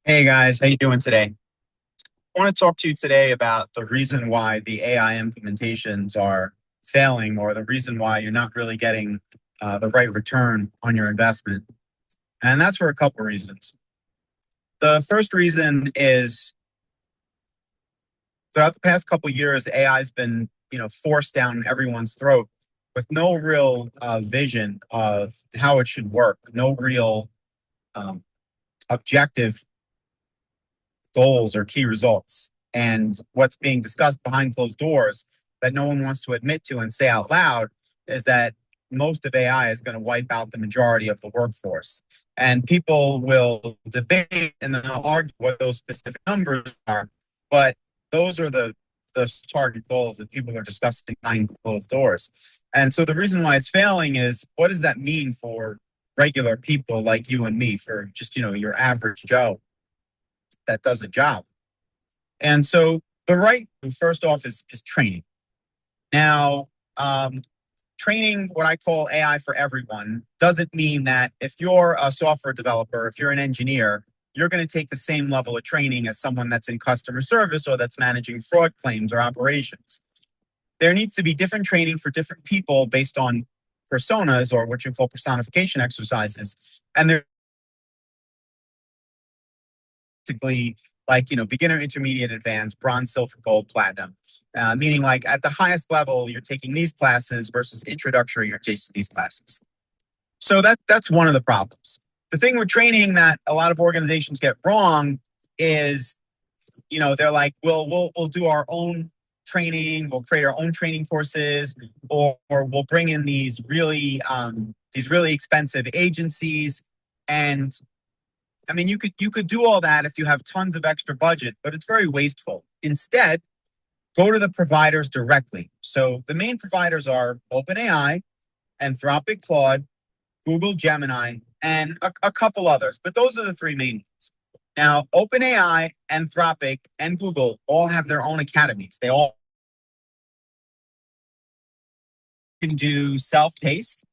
Hey guys, how you doing today? I want to talk to you today about the reason why the AI implementations are failing, or the reason why you're not really getting the right return on your investment. And that's for a couple of reasons. The first reason is throughout the past couple of years, AI has been, forced down everyone's throat with no real vision of how it should work, no real um, objective goals or key results. And what's being discussed behind closed doors that no one wants to admit to and say out loud is that most of AI is going to wipe out the majority of the workforce. And people will debate and then they'll argue what those specific numbers are. But those are the target goals that people are discussing behind closed doors. And so the reason why it's failing is, what does that mean for regular people like you and me, for just, your average Joe that does a job? And so the right, first off, is training. Now, training, what I call AI for everyone, doesn't mean that if you're a software developer, if you're an engineer, you're going to take the same level of training as someone that's in customer service or that's managing fraud claims or operations. There needs to be different training for different people based on personas, or what you call personification exercises. And they're basically like, beginner, intermediate, advanced, bronze, silver, gold, platinum. Meaning, like, at the highest level, you're taking these classes versus introductory, you're taking these classes. So that's one of the problems. The thing with training that a lot of organizations get wrong is, they're like, well, we'll do our own training, we'll create our own training courses, or we'll bring in these really expensive agencies. And I mean, you could do all that if you have tons of extra budget, but it's very wasteful. Instead, go to the providers directly. So the main providers are OpenAI, Anthropic Claude, Google Gemini, and a couple others, but those are the three main ones. Now, OpenAI, Anthropic, and Google all have their own academies. They all can do self-paced,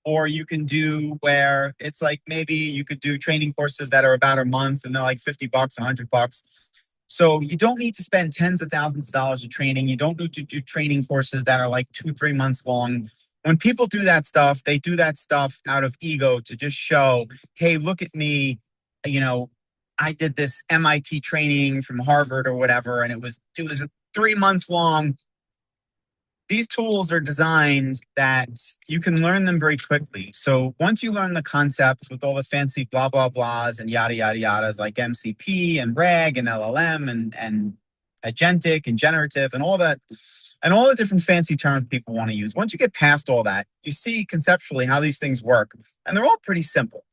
or you can do where it's like, maybe you could do training courses that are about a month and they're like $50, $100. So you don't need to spend tens of thousands of dollars of training. You don't need to do training courses that are like 2, 3 months long. When people do that stuff, they do that stuff out of ego to just show, hey, look at me. You know, I did this MIT training from Harvard or whatever, and it was 3 months long. These tools are designed that you can learn them very quickly. So once you learn the concepts with all the fancy blah, blah, blahs and yada, yada, yadas like MCP and RAG and LLM and agentic and generative and all that, and all the different fancy terms people want to use. Once you get past all that, you see conceptually how these things work. And they're all pretty simple.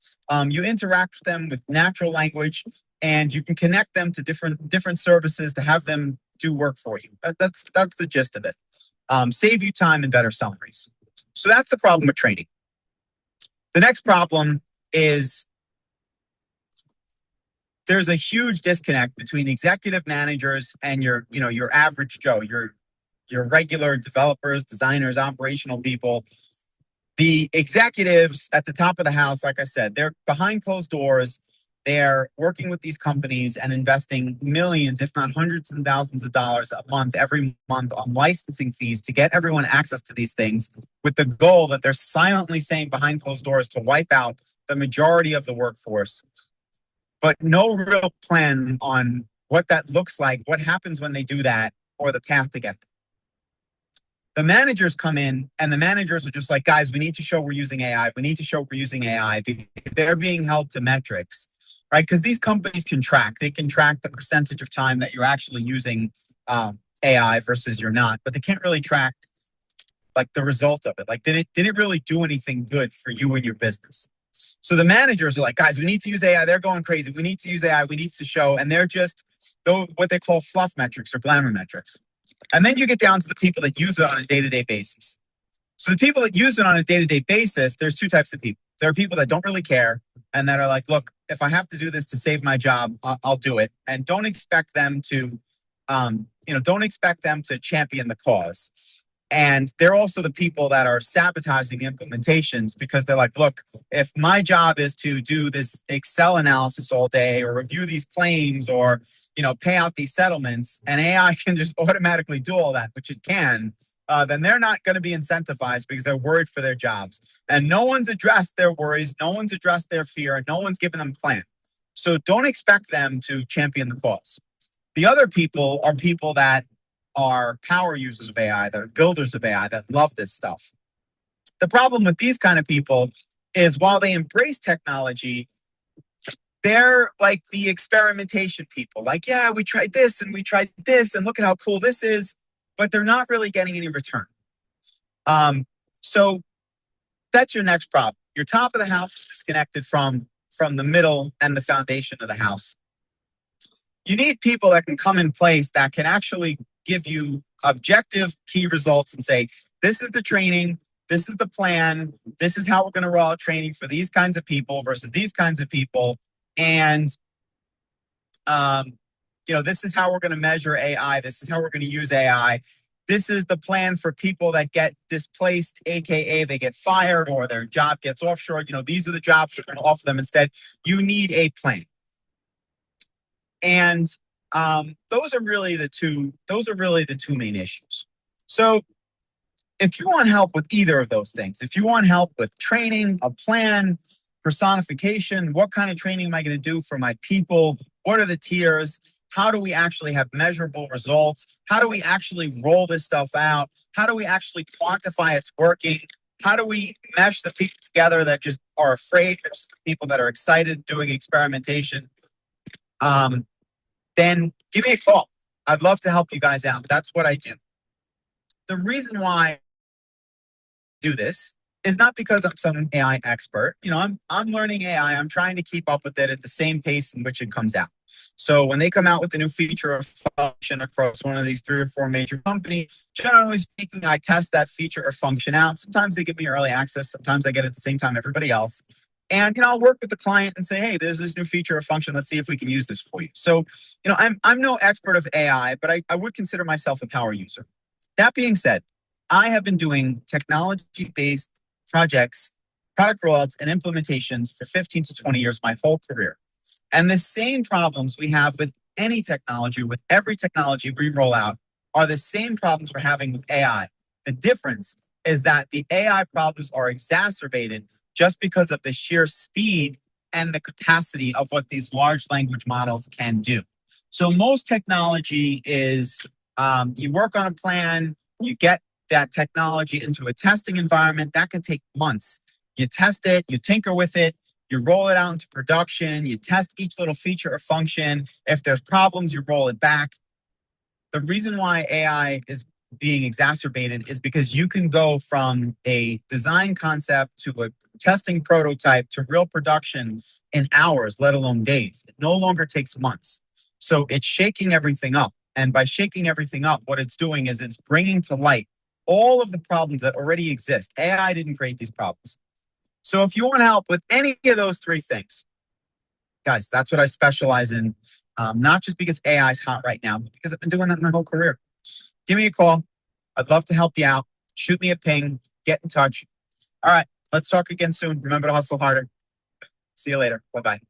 You interact with them with natural language, and you can connect them to different services to have them do work for you. That's the gist of it. Save you time and better summaries. So that's the problem with training. The next problem is there's a huge disconnect between executive managers and your average Joe, your regular developers, designers, operational people. The executives at the top of the house, like I said, they're behind closed doors. They're working with these companies and investing millions, if not hundreds and thousands of dollars a month, every month, on licensing fees to get everyone access to these things, with the goal that they're silently saying behind closed doors to wipe out the majority of the workforce, but no real plan on what that looks like, what happens when they do that, or the path to get there. The managers come in, and the managers are just like, guys, we need to show we're using AI. We need to show we're using AI, because they're being held to metrics, right? Because these companies can track. They can track the percentage of time that you're actually using AI versus you're not, but they can't really track like the result of it. Like, did it really do anything good for you and your business? So the managers are like, guys, we need to use AI. They're going crazy. We need to use AI. We need to show, and they're just what they call fluff metrics or glamour metrics. And then you get down to the people that use it on a day-to-day basis. So the people that use it on a day-to-day basis, there's two types of people. There are people that don't really care and that are like, look, if I have to do this to save my job, I'll do it. And don't expect them to champion the cause. And they're also the people that are sabotaging implementations because they're like, look, if my job is to do this Excel analysis all day or review these claims or, pay out these settlements and AI can just automatically do all that, which it can, then they're not going to be incentivized because they're worried for their jobs. And no one's addressed their worries. No one's addressed their fear. No one's given them a plan. So don't expect them to champion the cause. The other people are people that are power users of AI, that are builders of AI, that love this stuff. The problem with these kind of people is while they embrace technology, they're like the experimentation people. Like, yeah, we tried this and we tried this, and look at how cool this is, but they're not really getting any return. So that's your next problem. Your top of the house is disconnected from the middle and the foundation of the house. You need people that can come in place that can actually give you objective key results and say, this is the training, this is the plan, this is how we're going to roll out training for these kinds of people versus these kinds of people. And, this is how we're going to measure AI. This is how we're going to use AI. This is the plan for people that get displaced, AKA they get fired or their job gets offshore. These are the jobs we're going to offer them instead. You need a plan. And those are really the two main issues. So if you want help with either of those things, if you want help with training, a plan, personification, what kind of training am I going to do for my people? What are the tiers? How do we actually have measurable results? How do we actually roll this stuff out? How do we actually quantify it's working? How do we mesh the people together that just are afraid versus the people that are excited doing experimentation? Then give me a call. I'd love to help you guys out. That's what I do. The reason why I do this is not because I'm some AI expert. I'm learning AI. I'm trying to keep up with it at the same pace in which it comes out. So when they come out with a new feature or function across one of these 3 or 4 major companies, generally speaking, I test that feature or function out. Sometimes they give me early access. Sometimes I get it at the same time everybody else. And I'll work with the client and say, hey, there's this new feature or function. Let's see if we can use this for you. So, I'm no expert of AI, but I would consider myself a power user. That being said, I have been doing technology-based projects, product rollouts, and implementations for 15 to 20 years, my whole career. And the same problems we have with any technology, with every technology we roll out, are the same problems we're having with AI. The difference is that the AI problems are exacerbated just because of the sheer speed and the capacity of what these large language models can do. So most technology is you work on a plan, you get that technology into a testing environment. That can take months. You test it, you tinker with it, you roll it out into production, you test each little feature or function. If there's problems, you roll it back. The reason why AI is being exacerbated is because you can go from a design concept to a testing prototype to real production in hours, let alone days. It no longer takes months. So it's shaking everything up. And by shaking everything up, what it's doing is it's bringing to light all of the problems that already exist. AI didn't create these problems. So if you want help with any of those 3 things, guys, that's what I specialize in. Not just because AI is hot right now, but because I've been doing that my whole career. Give me a call. I'd love to help you out. Shoot me a ping. Get in touch. All right. Let's talk again soon. Remember to hustle harder. See you later. Bye-bye.